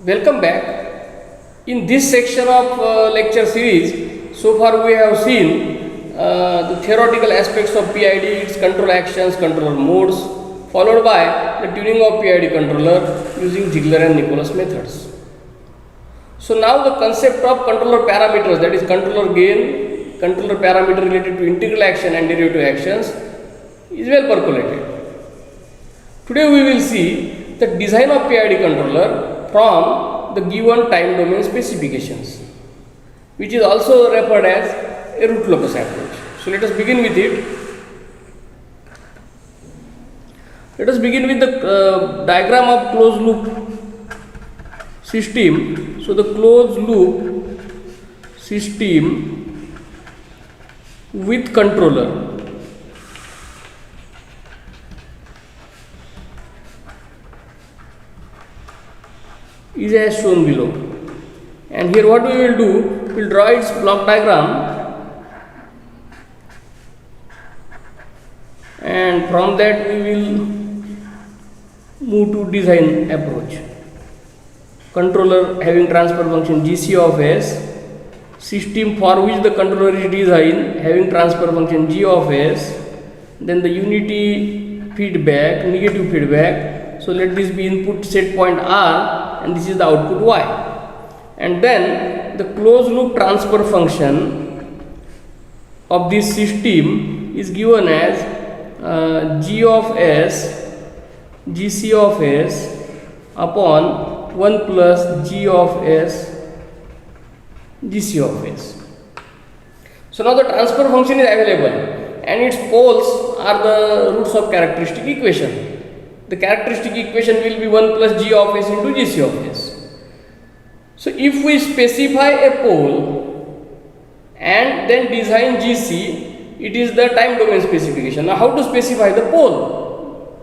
Welcome back. In this section of lecture series, so far we have seen the theoretical aspects of PID, its control actions, controller modes, followed by the tuning of PID controller using Ziegler and Nicholas methods. So now the concept of controller parameters, that is controller gain, controller parameter related to integral action and derivative actions, is well percolated. Today we will see the design of PID controller from the given time domain specifications, which is also referred as a root locus approach. So let us begin with it. Let us begin with the diagram of closed loop system. So the closed loop system with controller is as shown below, and here what we will do, we will draw its block diagram, and from that we will move to design approach. Controller having transfer function GC of S, system for which the controller is designed having transfer function G of S, then the unity feedback, negative feedback. So let this be input set point R and this is the output Y, and then the closed loop transfer function of this system is given as G of S, GC of S upon 1 plus G of S, GC of S. So now the transfer function is available and its poles are the roots of characteristic equation. The characteristic equation will be 1 plus G of S into GC of S. So if we specify a pole and then design GC, it is the time domain specification. Now how to specify the pole?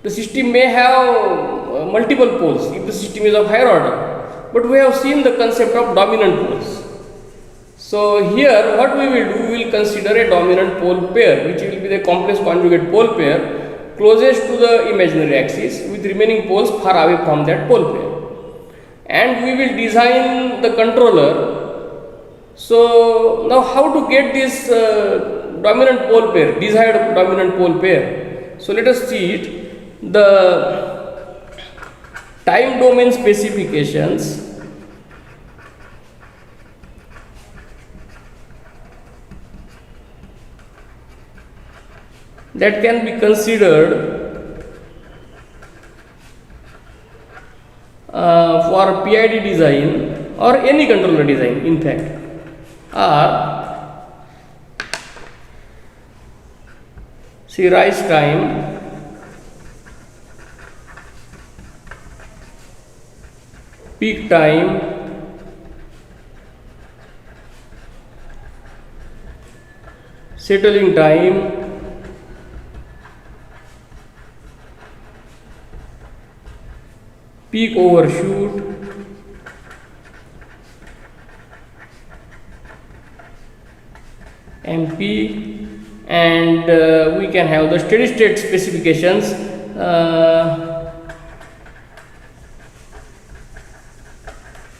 The system may have multiple poles if the system is of higher order, but we have seen the concept of dominant poles. So here what we will do, we will consider a dominant pole pair, which will be the complex conjugate pole pair closest to the imaginary axis with remaining poles far away from that pole pair, and we will design the controller. So now how to get this dominant pole pair, desired dominant pole pair? So let us see it. The time domain specifications that can be considered for PID design or any controller design in fact are, see, rise time, peak time, settling time, peak overshoot, MP, and we can have the steady state specifications,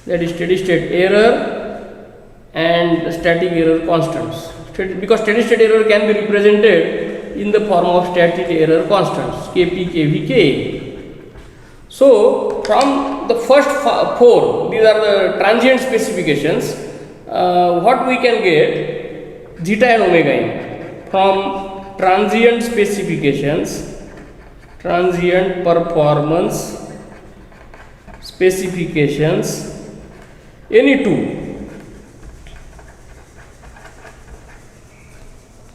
that is steady state error and static error constants, because steady state error can be represented in the form of static error constants Kp, Kv, Ka. So from the first four, these are the transient specifications, what we can get zeta and omega in from transient specifications, transient performance specifications, any two,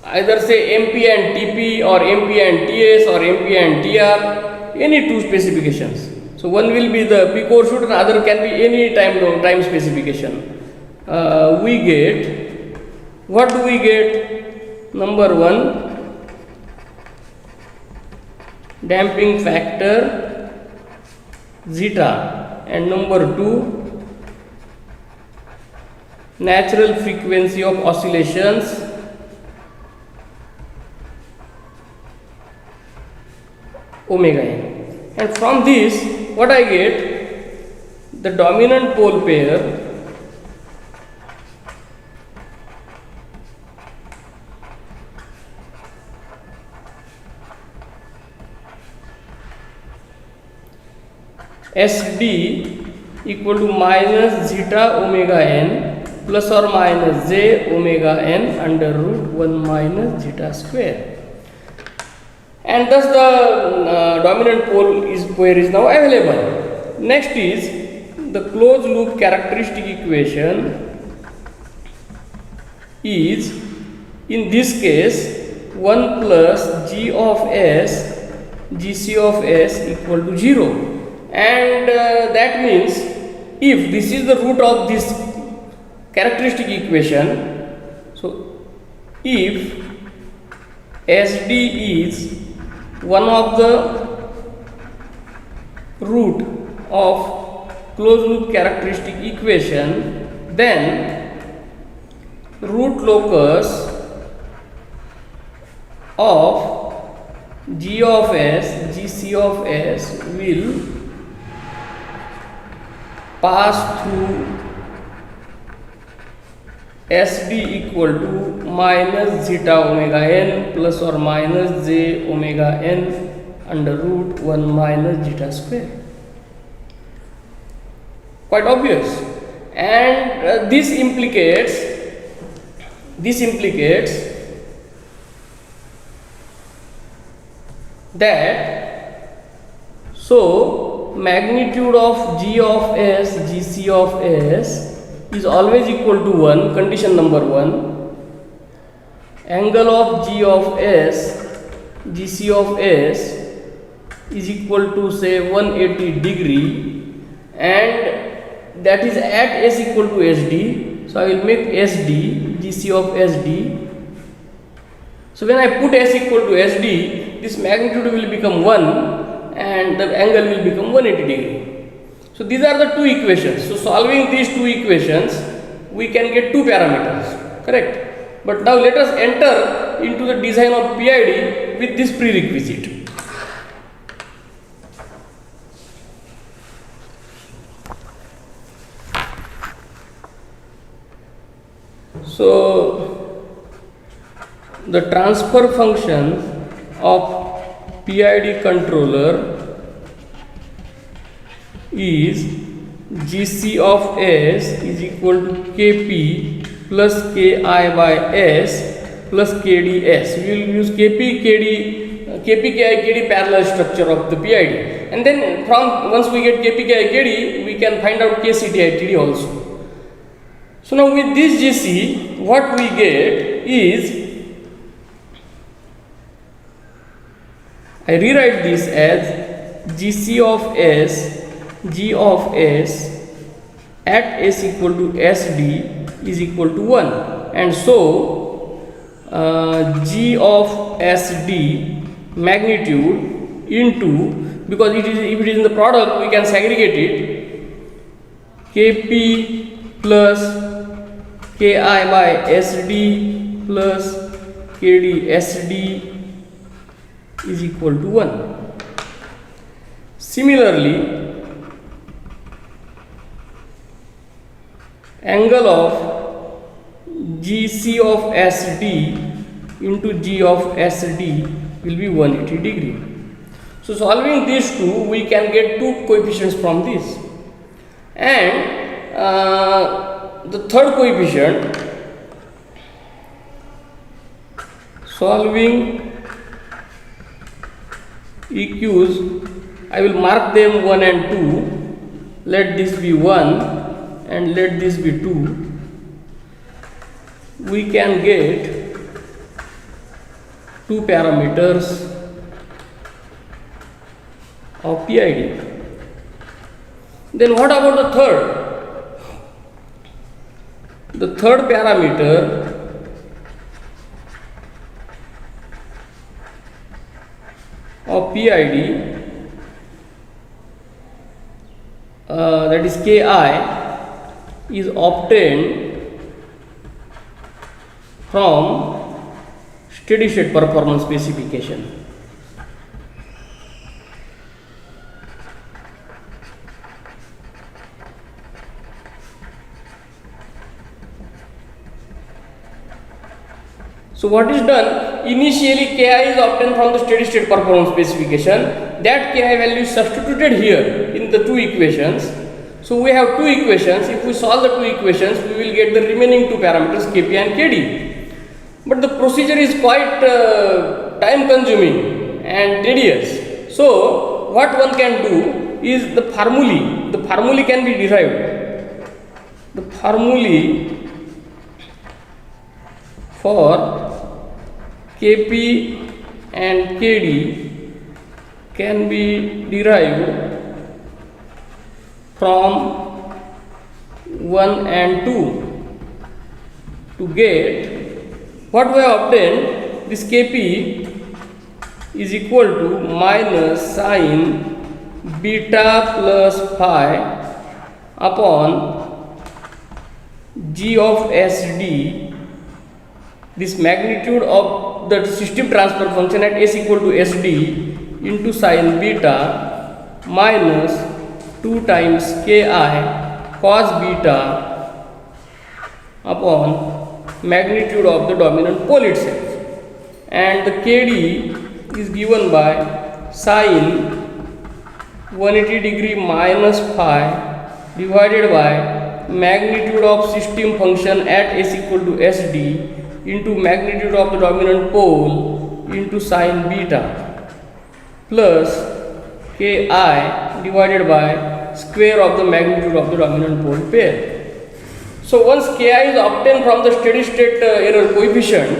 either say MP and TP or MP and TS or MP and TR, any two specifications. So one will be the peak overshoot and other can be any time specification. We get, what do we get? Number one, damping factor zeta, and number two, natural frequency of oscillations omega n. And from this what I get, the dominant pole pair SD equal to minus zeta omega n plus or minus j omega n under root 1 minus zeta square, and thus the dominant pole pair is now available. Next is the closed loop characteristic equation is, in this case, 1 plus g of s gc of s equal to 0, and that means if this is the root of this characteristic equation, so if SD is one of the root of closed loop characteristic equation, then root locus of g of s gc of s will pass through SD equal to minus zeta omega n plus or minus j omega n under root 1 minus zeta square. Quite obvious, and this implicates that, so magnitude of g of s gc of s is always equal to 1, condition number 1. Angle of g of s gc of s is equal to say 180 degree, and that is at s equal to SD, so I will make SD gc of SD. So when I put s equal to SD, this magnitude will become 1 and the angle will become 180 degree. So these are the two equations. So solving these two equations, we can get two parameters, correct? But now let us enter into the design of PID with this prerequisite. So the transfer function of PID controller is GC of S is equal to Kp plus Ki by S plus KdS. We will use Kp, Ki, Kd parallel structure of the PID, and then from once we get Kp, Ki, Kd, we can find out KCTITD also. So now with this GC, what we get is, I rewrite this as GC of S, G of S at S equal to SD is equal to 1, and so G of SD magnitude into, because it is, if it is in the product, we can segregate it, Kp plus Ki by SD plus Kd SD is equal to 1. Similarly, angle of GC of SD into G of SD will be 180 degree. So solving these two, we can get two coefficients from this, and the third coefficient, solving EQs, I will mark them 1 and 2. Let this be 1 and let this be 2. We can get two parameters of PID. Then what about the third? The third parameter of PID, that is Ki, is obtained from steady state performance specification. So what is done? Initially Ki is obtained from the steady state performance specification. That Ki value is substituted here in the two equations. So we have two equations. If we solve the two equations, we will get the remaining two parameters Kp and Kd. But the procedure is quite time consuming and tedious. So what one can do is the formulae. The formulae can be derived. The formulae for Kp and Kd can be derived from 1 and 2 to get what we have obtained. This Kp is equal to minus sine beta plus phi upon g of Sd, this magnitude of the system transfer function at S equal to Sd into sine beta minus 2 times Ki cos beta upon magnitude of the dominant pole itself, and the Kd is given by sine 180 degree minus phi divided by magnitude of system function at S equal to Sd into magnitude of the dominant pole into sine beta plus Ki divided by square of the magnitude of the dominant pole pair. So once Ki is obtained from the steady state error coefficient,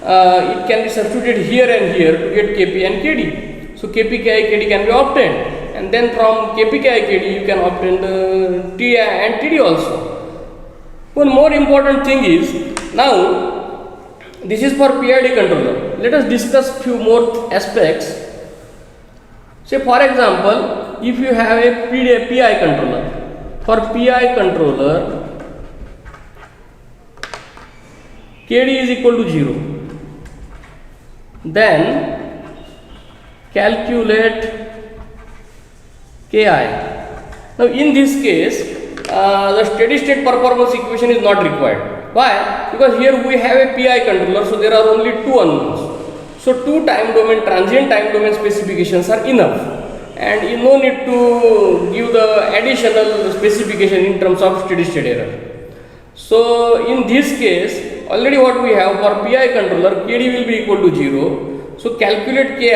it can be substituted here and here to get Kp and Kd. So Kp, Ki, Kd can be obtained, and then from Kp, Ki, Kd you can obtain the Ti and Td also. One more important thing is, now this is for PID controller. Let us discuss few more aspects. Say for example, if you have a PI controller, for PI controller Kd is equal to 0, then calculate Ki. Now in this case, the steady state performance equation is not required. Why? Because here we have a PI controller, so there are only two unknowns. So two time domain, transient time domain specifications are enough, and you no need to give the additional specification in terms of steady state error. So in this case, already what we have for PI controller, Kd will be equal to 0. So calculate Ki.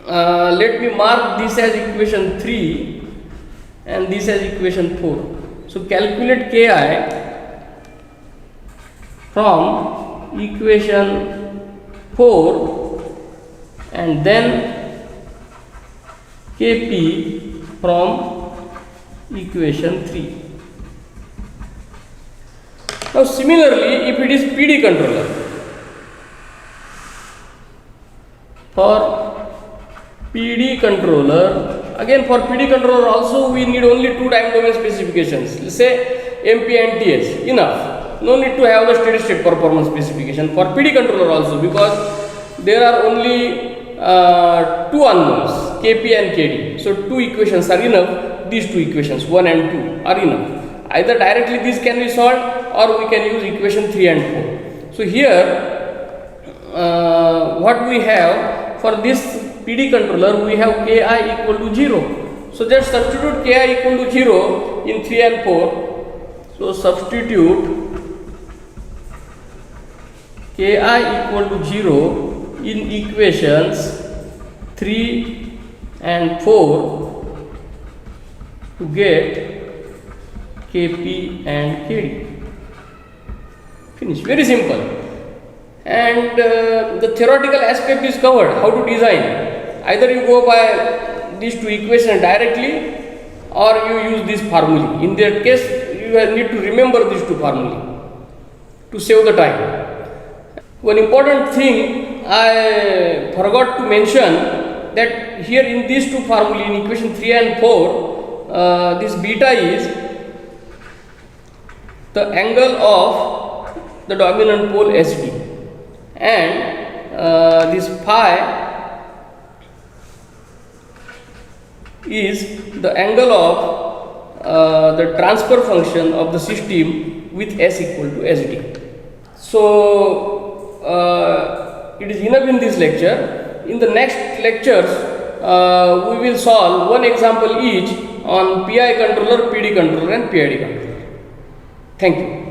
Let me mark this as equation 3 and this as equation 4. So calculate Ki from equation 4 and then Kp from equation 3. Now similarly, if it is PD controller, for PD controller, again for PD controller also we need only two time domain specifications. Let's say MP and TH, enough. No need to have the steady state performance specification for PD controller also, because there are only two unknowns, Kp and Kd. So two equations are enough. These two equations 1 and 2 are enough. Either directly these can be solved, or we can use equation 3 and 4. So here what we have for this PD controller, we have Ki equal to 0. So just substitute Ki equal to 0 in 3 and 4. So substitute Ki equal to 0 in equations 3 and 4 to get Kp and Kd. Finish. Very simple. And the theoretical aspect is covered. How to design? Either you go by these two equations directly, or you use this formula. In that case, you need to remember these two formulae to save the time. One important thing I forgot to mention, that here in these two formulae, in equation 3 and 4, this beta is the angle of the dominant pole Sd, and this phi is the angle of the transfer function of the system with S equal to Sd. So it is enough in this lecture. In the next lectures, we will solve one example each on PI controller, PD controller and PID controller. Thank you.